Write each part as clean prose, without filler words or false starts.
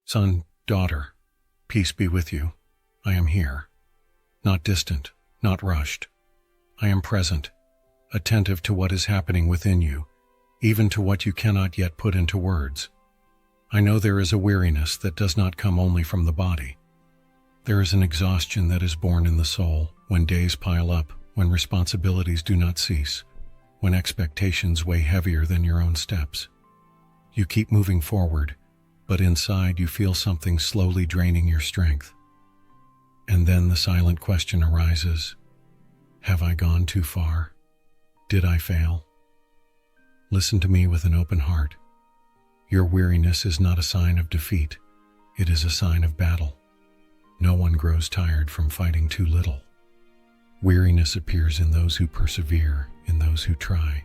Son, daughter, peace be with you. I am here. Not distant, not rushed. I am present, attentive to what is happening within you, even to what you cannot yet put into words. I know there is a weariness that does not come only from the body. There is an exhaustion that is born in the soul when days pile up, when responsibilities do not cease, when expectations weigh heavier than your own steps. You keep moving forward, but inside you feel something slowly draining your strength. And then the silent question arises, have I gone too far? Did I fail? Listen to me with an open heart. Your weariness is not a sign of defeat. It is a sign of battle. No one grows tired from fighting too little. Weariness appears in those who persevere, in those who try,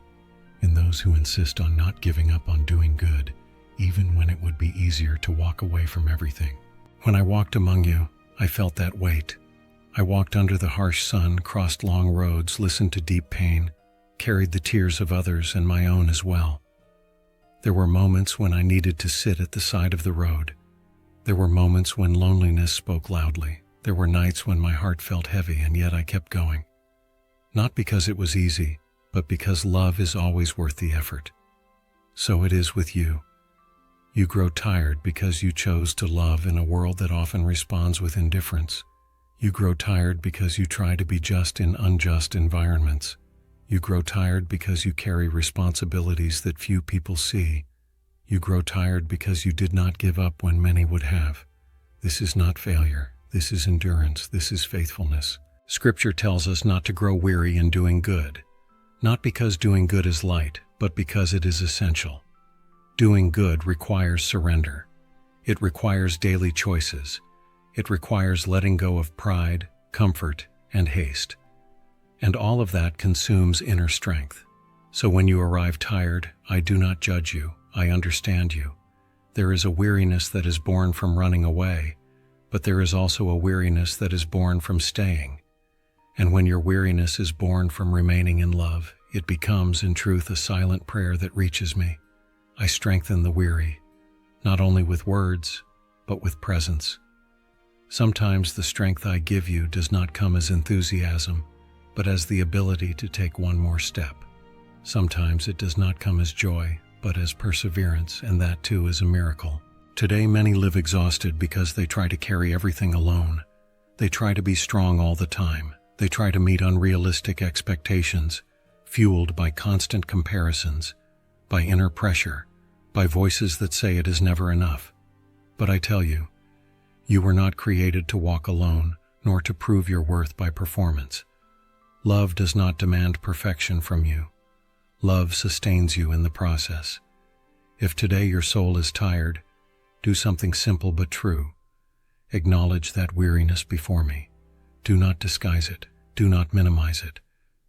in those who insist on not giving up on doing good, even when it would be easier to walk away from everything. When I walked among you, I felt that weight. I walked under the harsh sun, crossed long roads, listened to deep pain, carried the tears of others and my own as well. There were moments when I needed to sit at the side of the road. There were moments when loneliness spoke loudly. There were nights when my heart felt heavy, and yet I kept going. Not because it was easy, but because love is always worth the effort. So it is with you. You grow tired because you chose to love in a world that often responds with indifference. You grow tired because you try to be just in unjust environments. You grow tired because you carry responsibilities that few people see. You grow tired because you did not give up when many would have. This is not failure. This is endurance. This is faithfulness. Scripture tells us not to grow weary in doing good, not because doing good is light, but because it is essential. Doing good requires surrender. It requires daily choices. It requires letting go of pride, comfort, and haste. And all of that consumes inner strength. So when you arrive tired, I do not judge you. I understand you. There is a weariness that is born from running away, but there is also a weariness that is born from staying. And when your weariness is born from remaining in love, it becomes, in truth, a silent prayer that reaches me. I strengthen the weary, not only with words, but with presence. Sometimes the strength I give you does not come as enthusiasm, but as the ability to take one more step. Sometimes it does not come as joy, but as perseverance, and that too is a miracle. Today many live exhausted because they try to carry everything alone. They try to be strong all the time. They try to meet unrealistic expectations, fueled by constant comparisons, by inner pressure, by voices that say it is never enough. But I tell you, you were not created to walk alone, nor to prove your worth by performance. Love does not demand perfection from you. Love sustains you in the process. If today your soul is tired, do something simple but true. Acknowledge that weariness before me. Do not disguise it. Do not minimize it.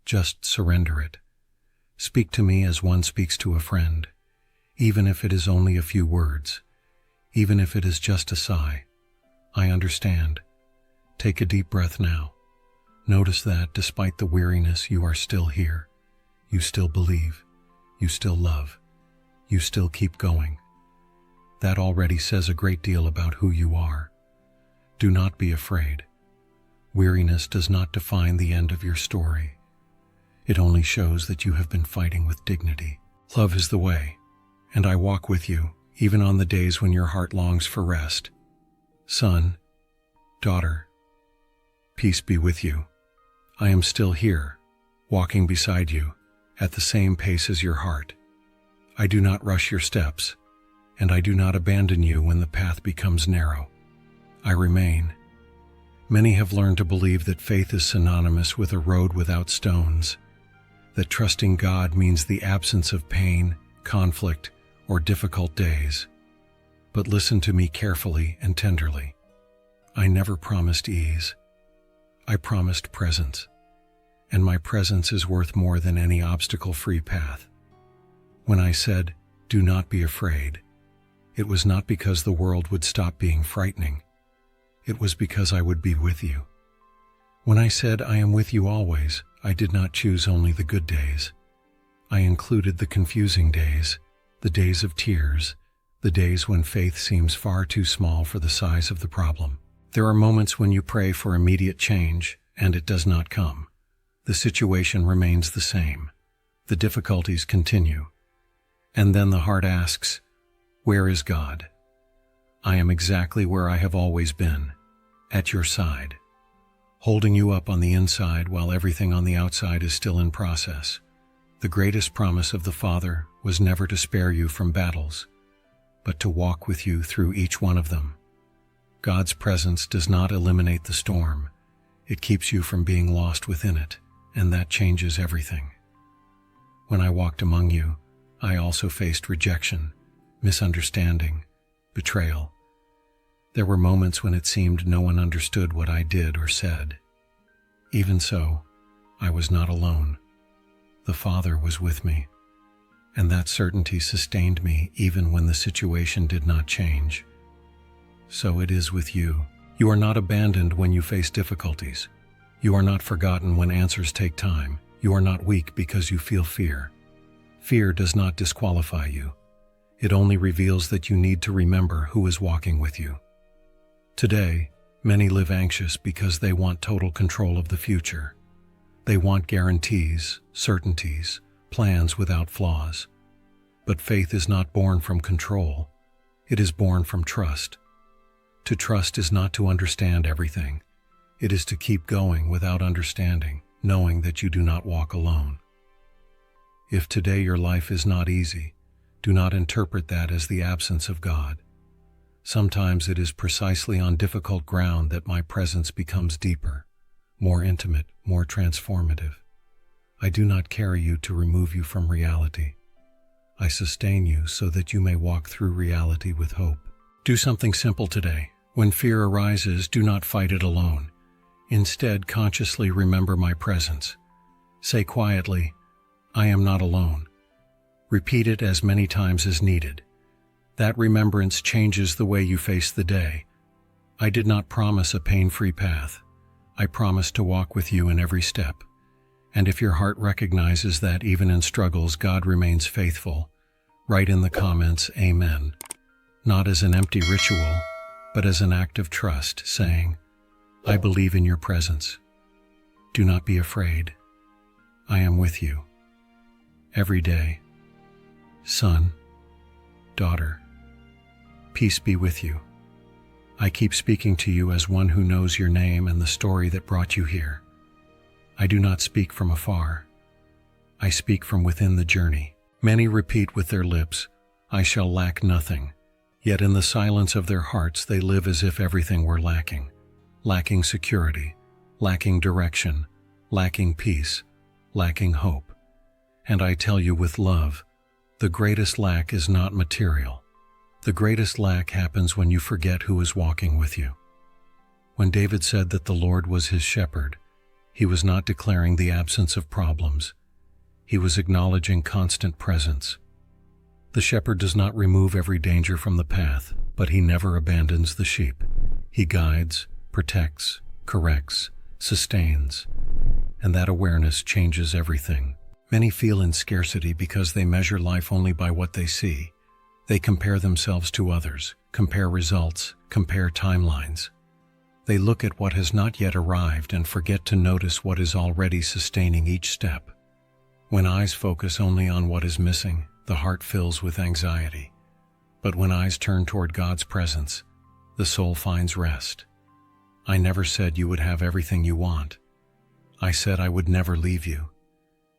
Just surrender it. Speak to me as one speaks to a friend, even if it is only a few words, even if it is just a sigh. I understand. Take a deep breath now. Notice that, despite the weariness, you are still here. You still believe. You still love. You still keep going. That already says a great deal about who you are. Do not be afraid. Weariness does not define the end of your story. It only shows that you have been fighting with dignity. Love is the way, and I walk with you, even on the days when your heart longs for rest. Son, daughter, peace be with you. I am still here, walking beside you, at the same pace as your heart. I do not rush your steps, and I do not abandon you when the path becomes narrow. I remain. Many have learned to believe that faith is synonymous with a road without stones, that trusting God means the absence of pain, conflict, or difficult days. But listen to me carefully and tenderly. I never promised ease. I promised presence, and my presence is worth more than any obstacle-free path. When I said, "Do not be afraid," it was not because the world would stop being frightening. It was because I would be with you. When I said, "I am with you always," I did not choose only the good days. I included the confusing days, the days of tears, the days when faith seems far too small for the size of the problem. There are moments when you pray for immediate change, and it does not come. The situation remains the same. The difficulties continue. And then the heart asks, "Where is God?" I am exactly where I have always been, at your side, holding you up on the inside while everything on the outside is still in process. The greatest promise of the Father was never to spare you from battles, but to walk with you through each one of them. God's presence does not eliminate the storm. It keeps you from being lost within it, and that changes everything. When I walked among you, I also faced rejection, misunderstanding, betrayal. There were moments when it seemed no one understood what I did or said. Even so, I was not alone. The Father was with me, and that certainty sustained me even when the situation did not change. So it is with you. You are not abandoned when you face difficulties. You are not forgotten when answers take time. You are not weak because you feel fear. Fear does not disqualify you. It only reveals that you need to remember who is walking with you. Today, many live anxious because they want total control of the future. They want guarantees, certainties, plans without flaws. But faith is not born from control. It is born from trust. To trust is not to understand everything. It is to keep going without understanding, knowing that you do not walk alone. If today your life is not easy, do not interpret that as the absence of God. Sometimes it is precisely on difficult ground that my presence becomes deeper, more intimate, more transformative. I do not carry you to remove you from reality. I sustain you so that you may walk through reality with hope. Do something simple today. When fear arises, do not fight it alone. Instead, consciously remember my presence. Say quietly, "I am not alone." Repeat it as many times as needed. That remembrance changes the way you face the day. I did not promise a pain-free path. I promised to walk with you in every step. And if your heart recognizes that even in struggles God remains faithful, write in the comments, "Amen." Not as an empty ritual, but as an act of trust, saying, "I believe in your presence. Do not be afraid. I am with you." Every day. Son, daughter, peace be with you. I keep speaking to you as one who knows your name and the story that brought you here. I do not speak from afar. I speak from within the journey. Many repeat with their lips, "I shall lack nothing." Yet in the silence of their hearts they live as if everything were lacking. Lacking security, lacking direction, lacking peace, lacking hope. And I tell you with love, the greatest lack is not material. The greatest lack happens when you forget who is walking with you. When David said that the Lord was his shepherd, he was not declaring the absence of problems. He was acknowledging constant presence. The shepherd does not remove every danger from the path, but he never abandons the sheep. He guides, protects, corrects, sustains, and that awareness changes everything. Many feel in scarcity because they measure life only by what they see. They compare themselves to others, compare results, compare timelines. They look at what has not yet arrived and forget to notice what is already sustaining each step. When eyes focus only on what is missing, the heart fills with anxiety. But when eyes turn toward God's presence, the soul finds rest. I never said you would have everything you want. I said I would never leave you.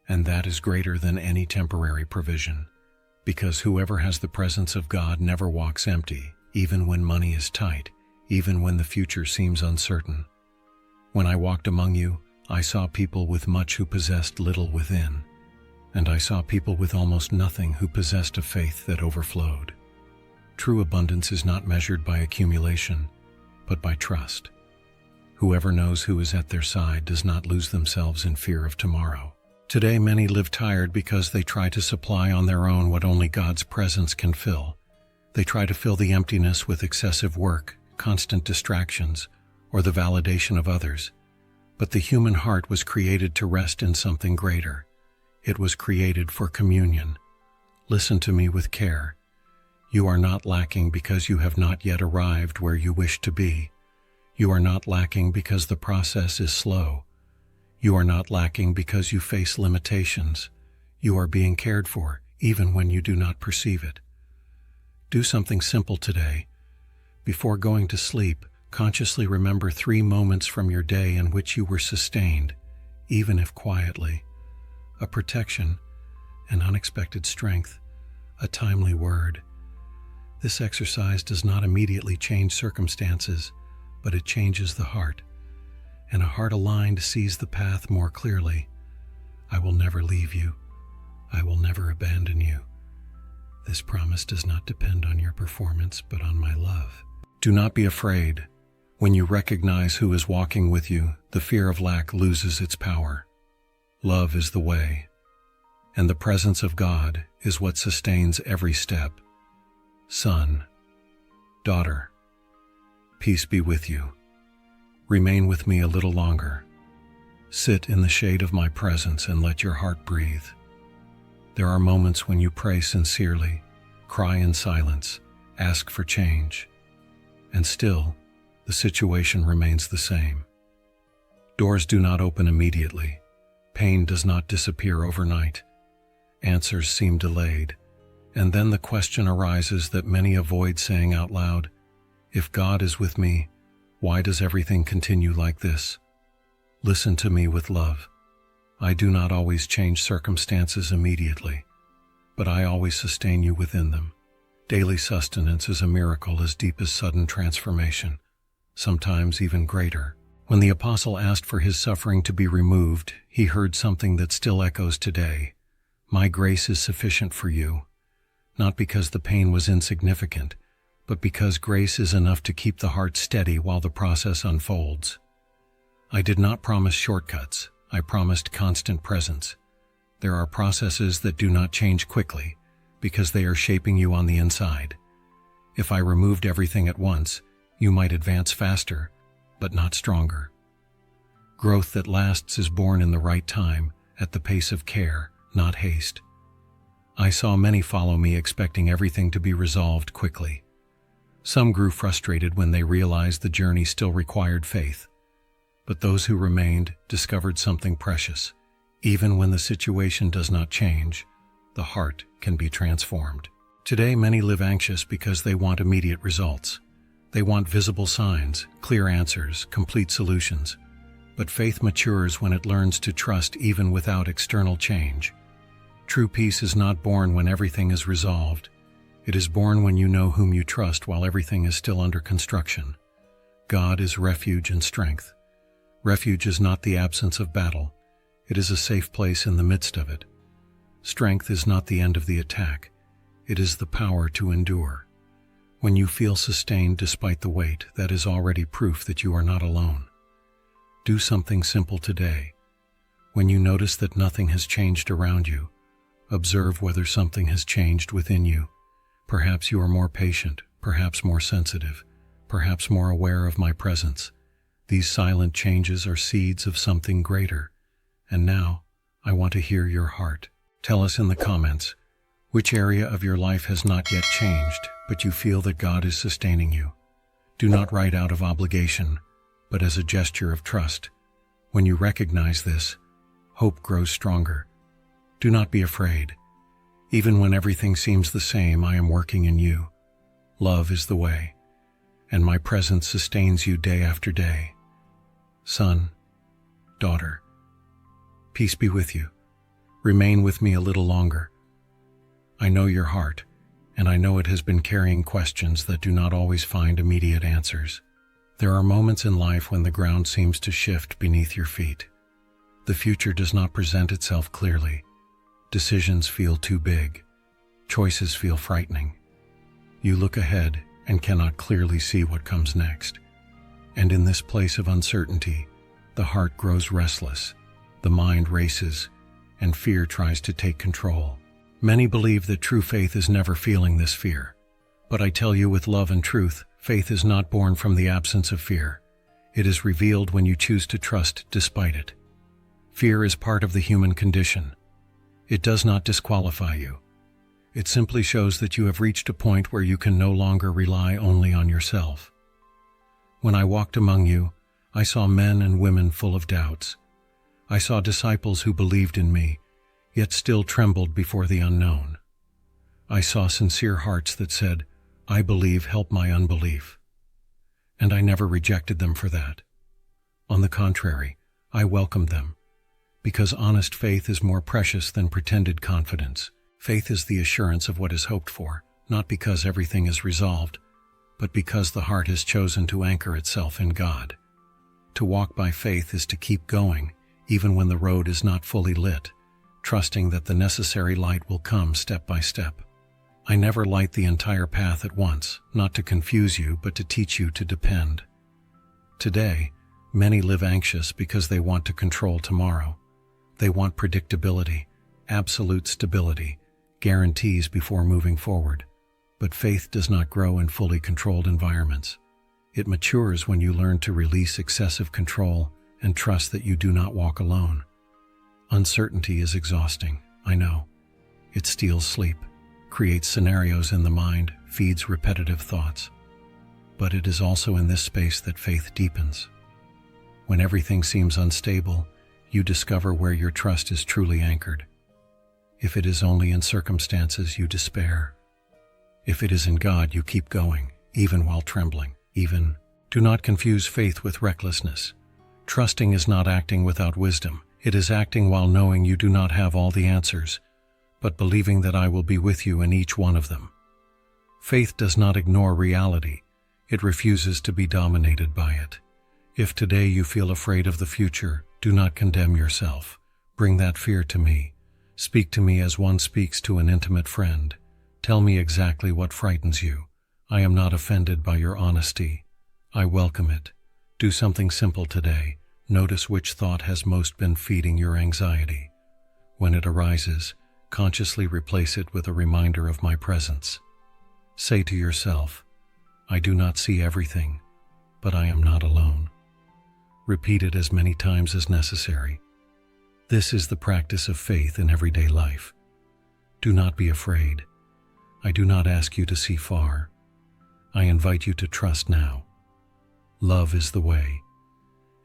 And that is greater than any temporary provision. Because whoever has the presence of God never walks empty, even when money is tight, even when the future seems uncertain. When I walked among you, I saw people with much who possessed little within. And I saw people with almost nothing who possessed a faith that overflowed. True abundance is not measured by accumulation, but by trust. Whoever knows who is at their side does not lose themselves in fear of tomorrow. Today many live tired because they try to supply on their own what only God's presence can fill. They try to fill the emptiness with excessive work, constant distractions, or the validation of others. But the human heart was created to rest in something greater. It was created for communion. Listen to me with care. You are not lacking because you have not yet arrived where you wish to be. You are not lacking because the process is slow. You are not lacking because you face limitations. You are being cared for, even when you do not perceive it. Do something simple today. Before going to sleep, consciously remember 3 moments from your day in which you were sustained, even if quietly. A protection, an unexpected strength, a timely word. This exercise does not immediately change circumstances, but it changes the heart, and a heart aligned sees the path more clearly. I will never leave you. I will never abandon you. This promise does not depend on your performance, but on my love. Do not be afraid. When you recognize who is walking with you, the fear of lack loses its power. Love is the way, and the presence of God is what sustains every step. Son, daughter, peace be with you. Remain with me a little longer. Sit in the shade of my presence and let your heart breathe. There are moments when you pray sincerely, cry in silence, ask for change, and still, the situation remains the same. Doors do not open immediately. Pain does not disappear overnight. Answers seem delayed, and then the question arises that many avoid saying out loud: if God is with me, why does everything continue like this? Listen to me with love. I do not always change circumstances immediately, but I always sustain you within them. Daily sustenance is a miracle as deep as sudden transformation, sometimes even greater. When the apostle asked for his suffering to be removed, he heard something that still echoes today. My grace is sufficient for you, not because the pain was insignificant, but because grace is enough to keep the heart steady while the process unfolds. I did not promise shortcuts. I promised constant presence. There are processes that do not change quickly because they are shaping you on the inside. If I removed everything at once, you might advance faster, but not stronger. Growth that lasts is born in the right time, at the pace of care, not haste. I saw many follow me expecting everything to be resolved quickly. Some grew frustrated when they realized the journey still required faith. But those who remained discovered something precious. Even when the situation does not change, the heart can be transformed. Today, many live anxious because they want immediate results. They want visible signs, clear answers, complete solutions. But faith matures when it learns to trust even without external change. True peace is not born when everything is resolved. It is born when you know whom you trust while everything is still under construction. God is refuge and strength. Refuge is not the absence of battle. It is a safe place in the midst of it. Strength is not the end of the attack. It is the power to endure. When you feel sustained despite the weight, that is already proof that you are not alone. Do something simple today. When you notice that nothing has changed around you, observe whether something has changed within you. Perhaps you are more patient, perhaps more sensitive, perhaps more aware of my presence. These silent changes are seeds of something greater. And now, I want to hear your heart. Tell us in the comments, which area of your life has not yet changed, but you feel that God is sustaining you. Do not write out of obligation, but as a gesture of trust. When you recognize this, hope grows stronger. Do not be afraid. Even when everything seems the same, I am working in you. Love is the way, and my presence sustains you day after day. Son, daughter, peace be with you. Remain with me a little longer. I know your heart, and I know it has been carrying questions that do not always find immediate answers. There are moments in life when the ground seems to shift beneath your feet. The future does not present itself clearly. Decisions feel too big. Choices feel frightening. You look ahead and cannot clearly see what comes next. And in this place of uncertainty, the heart grows restless, the mind races, and fear tries to take control. Many believe that true faith is never feeling this fear. But I tell you with love and truth, faith is not born from the absence of fear. It is revealed when you choose to trust despite it. Fear is part of the human condition. It does not disqualify you. It simply shows that you have reached a point where you can no longer rely only on yourself. When I walked among you, I saw men and women full of doubts. I saw disciples who believed in me, yet still trembled before the unknown. I saw sincere hearts that said, "I believe, help my unbelief." And I never rejected them for that. On the contrary, I welcomed them, because honest faith is more precious than pretended confidence. Faith is the assurance of what is hoped for, not because everything is resolved, but because the heart has chosen to anchor itself in God. To walk by faith is to keep going, even when the road is not fully lit, trusting that the necessary light will come step by step. I never light the entire path at once, not to confuse you, but to teach you to depend. Today, many live anxious because they want to control tomorrow. They want predictability, absolute stability, guarantees before moving forward. But faith does not grow in fully controlled environments. It matures when you learn to release excessive control and trust that you do not walk alone. Uncertainty is exhausting, I know. It steals sleep, creates scenarios in the mind, feeds repetitive thoughts. But it is also in this space that faith deepens. When everything seems unstable, you discover where your trust is truly anchored. If it is only in circumstances, you despair. If it is in God, you keep going, even while trembling. Do not confuse faith with recklessness. Trusting is not acting without wisdom. It is acting while knowing you do not have all the answers, but believing that I will be with you in each one of them. Faith does not ignore reality. It refuses to be dominated by it. If today you feel afraid of the future, do not condemn yourself. Bring that fear to me. Speak to me as one speaks to an intimate friend. Tell me exactly what frightens you. I am not offended by your honesty. I welcome it. Do something simple today. Notice which thought has most been feeding your anxiety. When it arises, consciously replace it with a reminder of my presence. Say to yourself, I do not see everything, but I am not alone. Repeat it as many times as necessary. This is the practice of faith in everyday life. Do not be afraid. I do not ask you to see far. I invite you to trust now. Love is the way,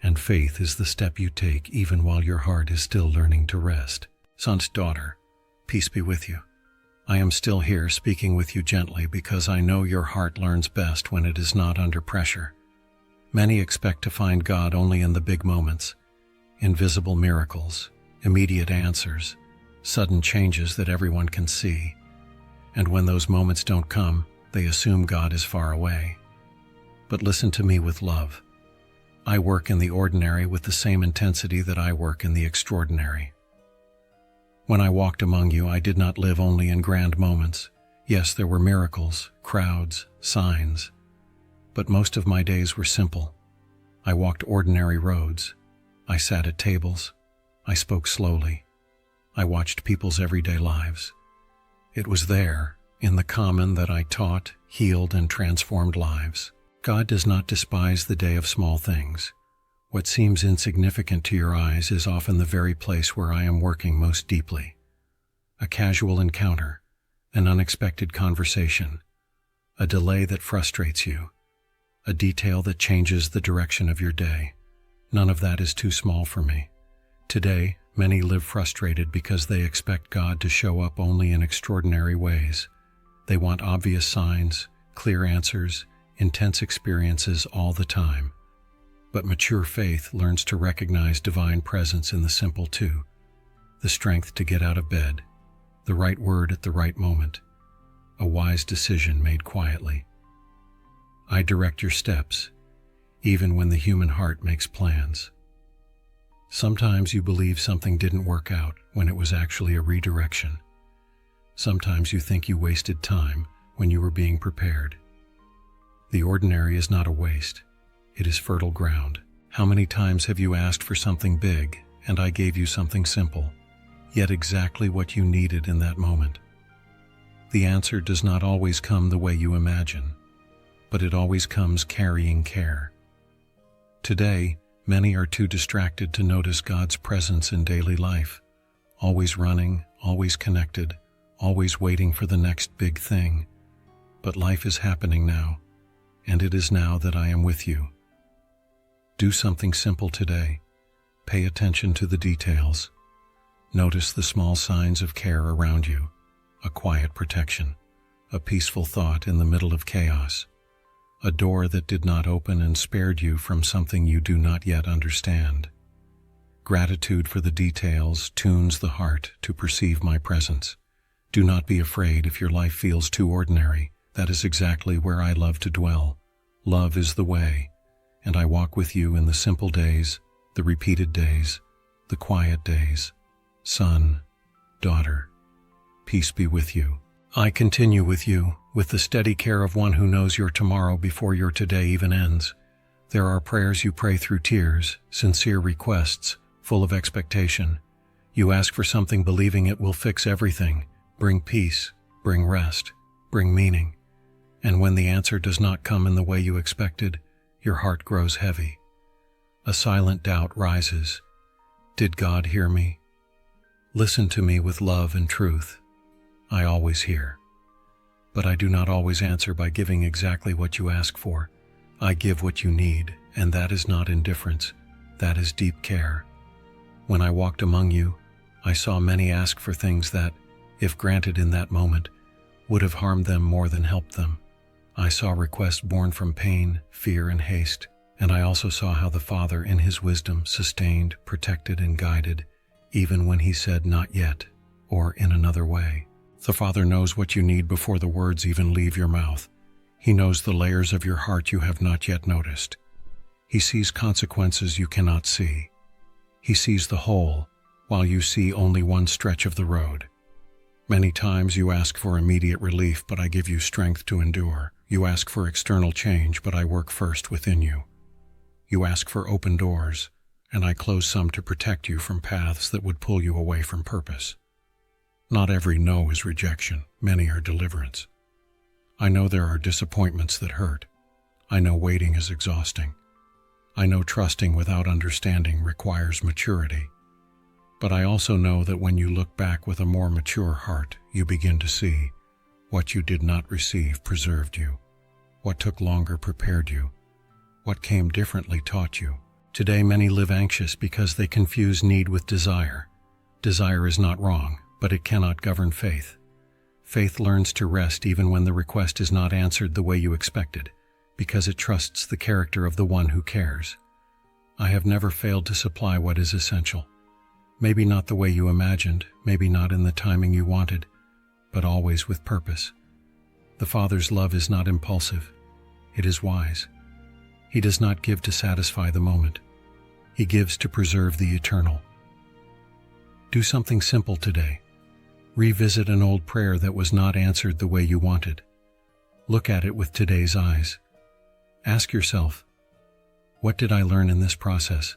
and faith is the step you take even while your heart is still learning to rest. Son's daughter, peace be with you. I am still here speaking with you gently because I know your heart learns best when it is not under pressure. Many expect to find God only in the big moments, invisible miracles, immediate answers, sudden changes that everyone can see. And when those moments don't come, they assume God is far away. But listen to me with love. I work in the ordinary with the same intensity that I work in the extraordinary. When I walked among you, I did not live only in grand moments. Yes, there were miracles, crowds, signs. But most of my days were simple. I walked ordinary roads. I sat at tables. I spoke slowly. I watched people's everyday lives. It was there, in the common, that I taught, healed, and transformed lives. God does not despise the day of small things. What seems insignificant to your eyes is often the very place where I am working most deeply. A casual encounter, an unexpected conversation, a delay that frustrates you, a detail that changes the direction of your day. None of that is too small for me. Today, many live frustrated because they expect God to show up only in extraordinary ways. They want obvious signs, clear answers, intense experiences all the time. But mature faith learns to recognize divine presence in the simple too. The strength to get out of bed, the right word at the right moment, a wise decision made quietly. I direct your steps, even when the human heart makes plans. Sometimes you believe something didn't work out when it was actually a redirection. Sometimes you think you wasted time when you were being prepared. The ordinary is not a waste. It is fertile ground. How many times have you asked for something big and I gave you something simple, yet exactly what you needed in that moment? The answer does not always come the way you imagine, but it always comes carrying care. Today, many are too distracted to notice God's presence in daily life, always running, always connected, always waiting for the next big thing. But life is happening now, and it is now that I am with you. Do something simple today. Pay attention to the details. Notice the small signs of care around you, a quiet protection, a peaceful thought in the middle of chaos, a door that did not open and spared you from something you do not yet understand. Gratitude for the details tunes the heart to perceive my presence. Do not be afraid if your life feels too ordinary. That is exactly where I love to dwell. Love is the way, and I walk with you in the simple days, the repeated days, the quiet days. Son, daughter, peace be with you. I continue with you, with the steady care of one who knows your tomorrow before your today even ends. There are prayers you pray through tears, sincere requests, full of expectation. You ask for something believing it will fix everything, bring peace, bring rest, bring meaning. And when the answer does not come in the way you expected, your heart grows heavy. A silent doubt rises. Did God hear me? Listen to me with love and truth. I always hear. But I do not always answer by giving exactly what you ask for. I give what you need, and that is not indifference. That is deep care. When I walked among you, I saw many ask for things that, if granted in that moment, would have harmed them more than helped them. I saw requests born from pain, fear, and haste, and I also saw how the Father, in His wisdom, sustained, protected, and guided, even when He said not yet, or in another way. The Father knows what you need before the words even leave your mouth. He knows the layers of your heart you have not yet noticed. He sees consequences you cannot see. He sees the whole, while you see only one stretch of the road. Many times you ask for immediate relief, but I give you strength to endure. You ask for external change, but I work first within you. You ask for open doors, and I close some to protect you from paths that would pull you away from purpose. Not every no is rejection, many are deliverance. I know there are disappointments that hurt. I know waiting is exhausting. I know trusting without understanding requires maturity. But I also know that when you look back with a more mature heart, you begin to see what you did not receive preserved you. What took longer prepared you. What came differently taught you. Today many live anxious because they confuse need with desire. Desire is not wrong, but it cannot govern faith. Faith learns to rest even when the request is not answered the way you expected, because it trusts the character of the one who cares. I have never failed to supply what is essential. Maybe not the way you imagined, maybe not in the timing you wanted, but always with purpose. The Father's love is not impulsive. It is wise. He does not give to satisfy the moment. He gives to preserve the eternal. Do something simple today. Revisit an old prayer that was not answered the way you wanted. Look at it with today's eyes. Ask yourself, what did I learn in this process?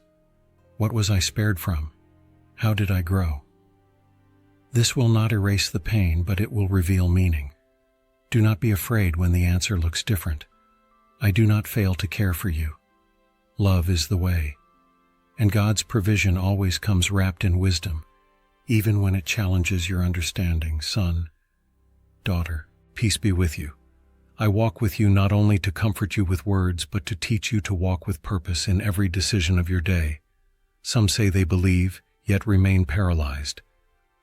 What was I spared from? How did I grow? This will not erase the pain, but it will reveal meaning. Do not be afraid when the answer looks different. I do not fail to care for you. Love is the way. And God's provision always comes wrapped in wisdom, even when it challenges your understanding. Son, daughter, peace be with you. I walk with you not only to comfort you with words, but to teach you to walk with purpose in every decision of your day. Some say they believe, yet remain paralyzed.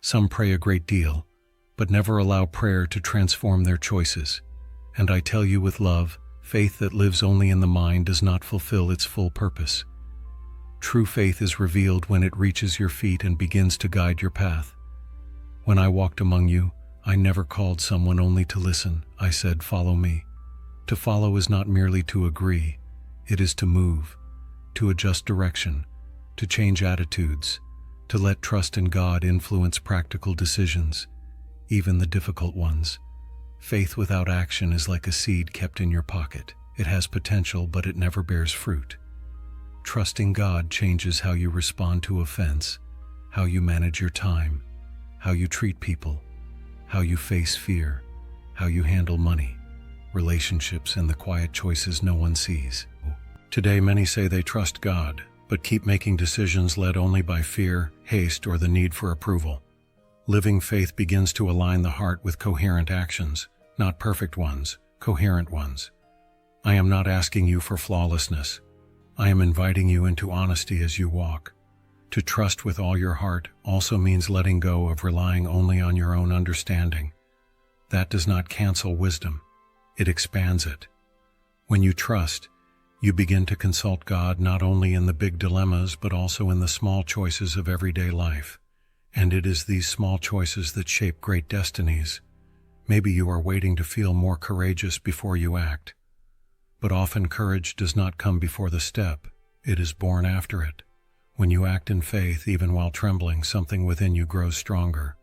Some pray a great deal, but never allow prayer to transform their choices. And I tell you with love, faith that lives only in the mind does not fulfill its full purpose. True faith is revealed when it reaches your feet and begins to guide your path. When I walked among you, I never called someone only to listen. I said, follow me. To follow is not merely to agree. It is to move, to adjust direction, to change attitudes, to let trust in God influence practical decisions, even the difficult ones. Faith without action is like a seed kept in your pocket. It has potential, but it never bears fruit. Trusting God changes how you respond to offense, how you manage your time, how you treat people, how you face fear, how you handle money, relationships, and the quiet choices no one sees. Today many say they trust God, but keep making decisions led only by fear, haste, or the need for approval. Living faith begins to align the heart with coherent actions, not perfect ones, coherent ones. I am not asking you for flawlessness. I am inviting you into honesty as you walk. To trust with all your heart also means letting go of relying only on your own understanding. That does not cancel wisdom. It expands it. When you trust, you begin to consult God not only in the big dilemmas but also in the small choices of everyday life. And it is these small choices that shape great destinies. Maybe you are waiting to feel more courageous before you act. But often courage does not come before the step, it is born after it. When you act in faith, even while trembling, something within you grows stronger.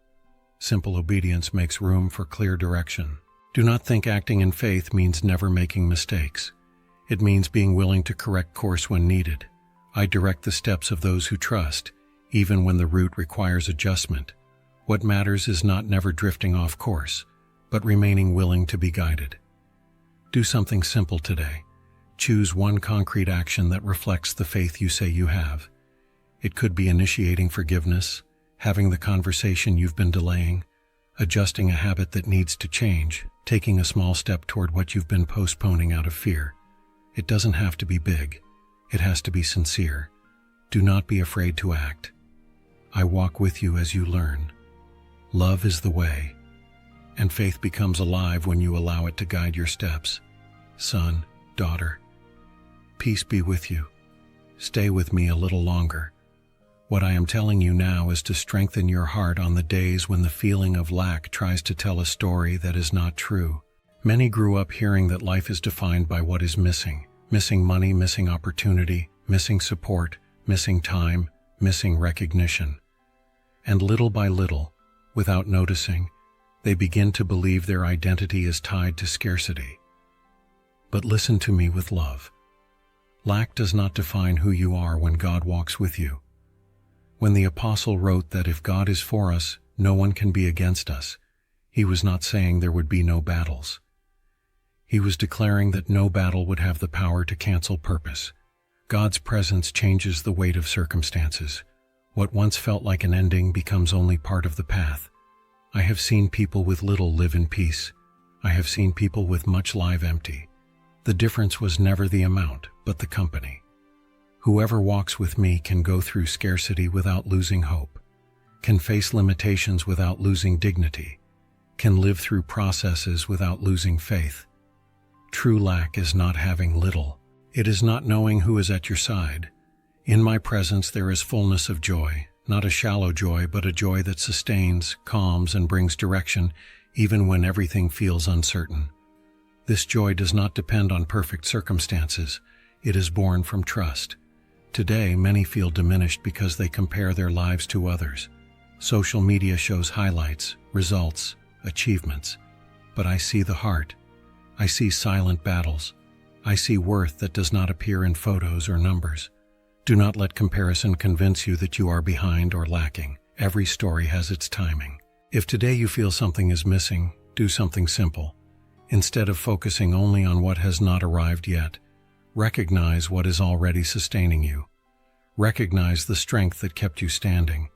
Simple obedience makes room for clear direction. Do not think acting in faith means never making mistakes. It means being willing to correct course when needed. I direct the steps of those who trust, even when the route requires adjustment. What matters is not never drifting off course, but remaining willing to be guided. Do something simple today. Choose one concrete action that reflects the faith you say you have. It could be initiating forgiveness, having the conversation you've been delaying, adjusting a habit that needs to change, taking a small step toward what you've been postponing out of fear. It doesn't have to be big. It has to be sincere. Do not be afraid to act. I walk with you as you learn. Love is the way, and faith becomes alive when you allow it to guide your steps. Son, daughter, peace be with you. Stay with me a little longer. What I am telling you now is to strengthen your heart on the days when the feeling of lack tries to tell a story that is not true. Many grew up hearing that life is defined by what is missing. Missing money, missing opportunity, missing support, missing time, missing recognition. And little by little, without noticing, they begin to believe their identity is tied to scarcity. But listen to me with love. Lack does not define who you are when God walks with you. When the apostle wrote that if God is for us, no one can be against us, he was not saying there would be no battles. He was declaring that no battle would have the power to cancel purpose. God's presence changes the weight of circumstances. What once felt like an ending becomes only part of the path. I have seen people with little live in peace. I have seen people with much live empty. The difference was never the amount, but the company. Whoever walks with me can go through scarcity without losing hope, can face limitations without losing dignity, can live through processes without losing faith. True lack is not having little. It is not knowing who is at your side. In my presence there is fullness of joy, not a shallow joy, but a joy that sustains, calms, and brings direction, even when everything feels uncertain. This joy does not depend on perfect circumstances. It is born from trust. Today, many feel diminished because they compare their lives to others. Social media shows highlights, results, achievements. But I see the heart. I see silent battles. I see worth that does not appear in photos or numbers. Do not let comparison convince you that you are behind or lacking. Every story has its timing. If today you feel something is missing, do something simple. Instead of focusing only on what has not arrived yet, recognize what is already sustaining you. Recognize the strength that kept you standing.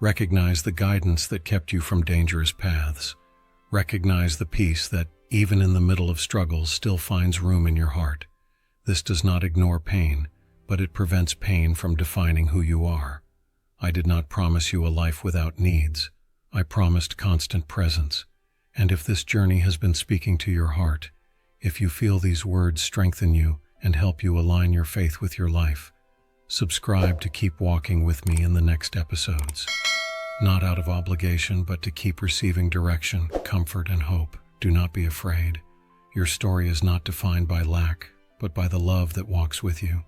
Recognize the guidance that kept you from dangerous paths. Recognize the peace that, even in the middle of struggles, still finds room in your heart. This does not ignore pain, but it prevents pain from defining who you are. I did not promise you a life without needs. I promised constant presence. And if this journey has been speaking to your heart, if you feel these words strengthen you and help you align your faith with your life, subscribe to keep walking with me in the next episodes. Not out of obligation, but to keep receiving direction, comfort, and hope. Do not be afraid. Your story is not defined by lack, but by the love that walks with you.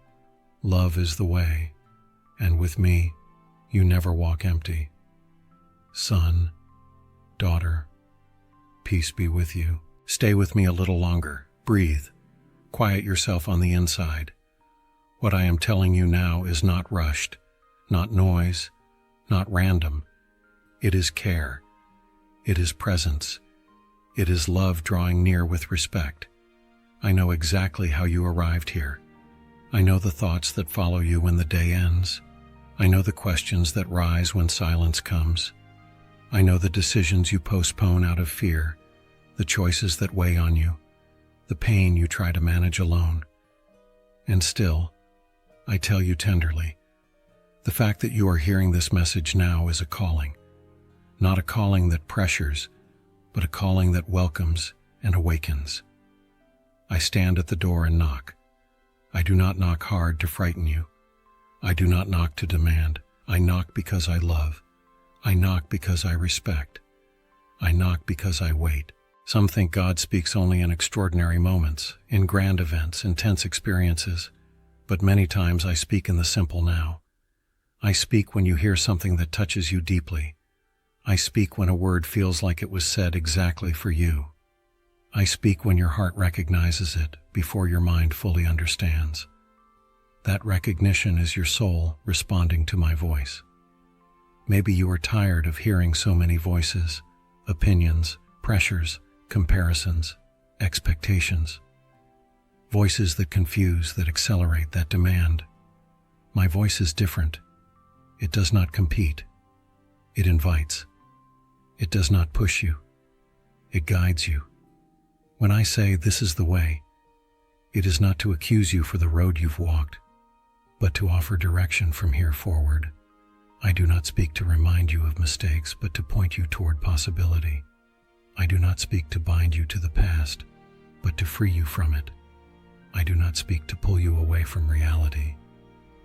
Love is the way, and with me, you never walk empty. Son, daughter, peace be with you. Stay with me a little longer. Breathe. Quiet yourself on the inside. What I am telling you now is not rushed, not noise, not random. It is care. It is presence. It is love drawing near with respect. I know exactly how you arrived here. I know the thoughts that follow you when the day ends. I know the questions that rise when silence comes. I know the decisions you postpone out of fear, the choices that weigh on you, the pain you try to manage alone. And still, I tell you tenderly, the fact that you are hearing this message now is a calling. Not a calling that pressures, but a calling that welcomes and awakens. I stand at the door and knock. I do not knock hard to frighten you. I do not knock to demand. I knock because I love. I knock because I respect. I knock because I wait. Some think God speaks only in extraordinary moments, in grand events, intense experiences, but many times I speak in the simple now. I speak when you hear something that touches you deeply. I speak when a word feels like it was said exactly for you. I speak when your heart recognizes it before your mind fully understands. That recognition is your soul responding to my voice. Maybe you are tired of hearing so many voices, opinions, pressures, comparisons, expectations. Voices that confuse, that accelerate, that demand. My voice is different. It does not compete. It invites. It does not push you. It guides you. When I say this is the way, it is not to accuse you for the road you've walked, but to offer direction from here forward. I do not speak to remind you of mistakes, but to point you toward possibility. I do not speak to bind you to the past, but to free you from it. I do not speak to pull you away from reality,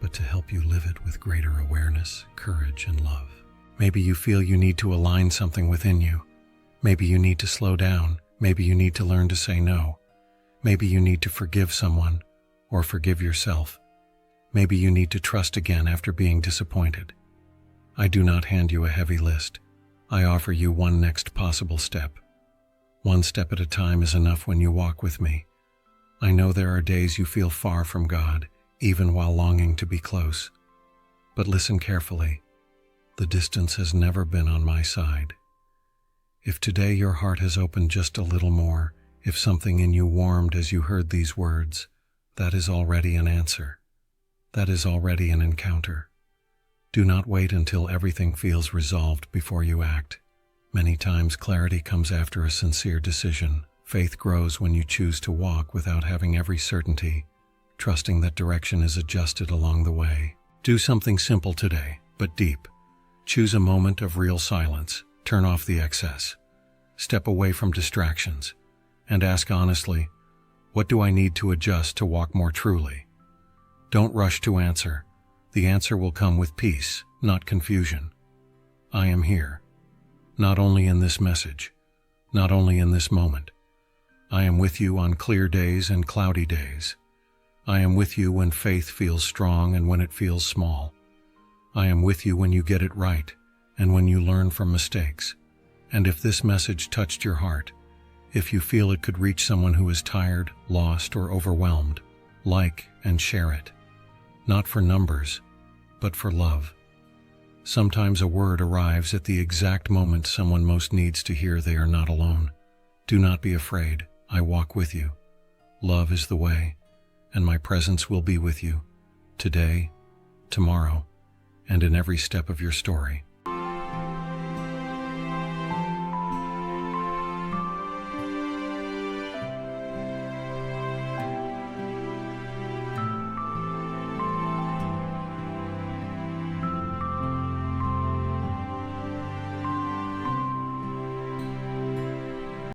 but to help you live it with greater awareness, courage, and love. Maybe you feel you need to align something within you. Maybe you need to slow down. Maybe you need to learn to say no. Maybe you need to forgive someone or forgive yourself. Maybe you need to trust again after being disappointed. I do not hand you a heavy list. I offer you one next possible step. One step at a time is enough when you walk with me. I know there are days you feel far from God, even while longing to be close. But listen carefully. The distance has never been on my side. If today your heart has opened just a little more, if something in you warmed as you heard these words, that is already an answer. That is already an encounter. Do not wait until everything feels resolved before you act. Many times clarity comes after a sincere decision. Faith grows when you choose to walk without having every certainty, trusting that direction is adjusted along the way. Do something simple today, but deep. Choose a moment of real silence. Turn off the excess. Step away from distractions. And ask honestly, what do I need to adjust to walk more truly? Don't rush to answer. The answer will come with peace, not confusion. I am here. Not only in this message, not only in this moment. I am with you on clear days and cloudy days. I am with you when faith feels strong and when it feels small. I am with you when you get it right and when you learn from mistakes. And if this message touched your heart, if you feel it could reach someone who is tired, lost, or overwhelmed, like and share it. Not for numbers, but for love. Sometimes a word arrives at the exact moment someone most needs to hear they are not alone. Do not be afraid. I walk with you. Love is the way, and my presence will be with you, today, tomorrow, and in every step of your story.